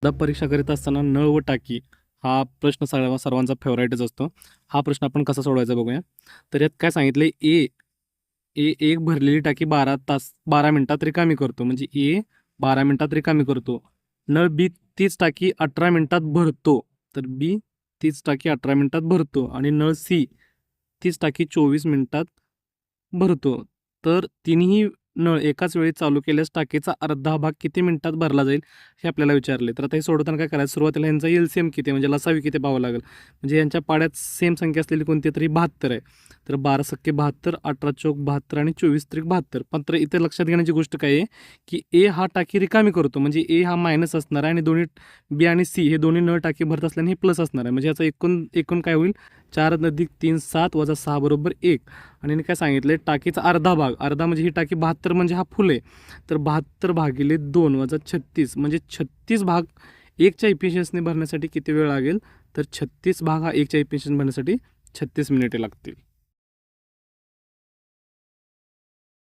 स्पर्धा परीक्षा करीत असताना नळ व टाकी हा प्रश्न सर्वांचा फेवराईटच असतो. हा प्रश्न आपण कसा सोडवायचा बघूया. तर यात काय सांगितले, ए ए एक भरलेली टाकी 12 मिनिटात रिकामी करतो. म्हणजे ए 12 मिनिटात रिकामी करतो. नळ बी तीच टाकी 18 मिनिटात भरतो. तर बी तीच टाकी 18 मिनिटात भरतो आणि नळ सी तीच टाकी 24 मिनिटात भरतो. तर तिन्ही नळ एकाच वेळी चालू केल्यास टाकीचा अर्धा भाग किती मिनिटात भरला जाईल हे आपल्याला विचारले. तर आता हे सोडवताना काय करायचं, सुरुवातीला यांचा एलसीएम किती म्हणजे लसावी किती पाहावं लागेल. म्हणजे यांच्या पाड्यात सेम संख्या असलेली कोणती तरी 72 आहे. तर 12×72, 18×4 72 आणि 24×3 72. मात्र इथे लक्षात घेण्याची गोष्ट काय आहे की ए हा टाकी रिकामी करतो, म्हणजे ए हा मायनस असणार आहे आणि दोन्ही बी आणि सी हे दोन्ही नळ टाकी भरत असल्याने हे प्लस असणार आहे. म्हणजे याचा एकूण एकूण काय होईल, 4+3 7 - 6 = 1. आणि काय सांगितलं, टाकीचा अर्धा भाग, अर्धा म्हणजे ही टाकी 72 म्हणजे हा फुल आहे. तर 72/2 - 36 म्हणजे 36 भाग एकच्या इफिशियन्सीने भरण्यासाठी किती वेळ लागेल, तर 36 भाग हा एकच्या इफिशियन्सी भरण्यासाठी 36 मिनिटे लागतील.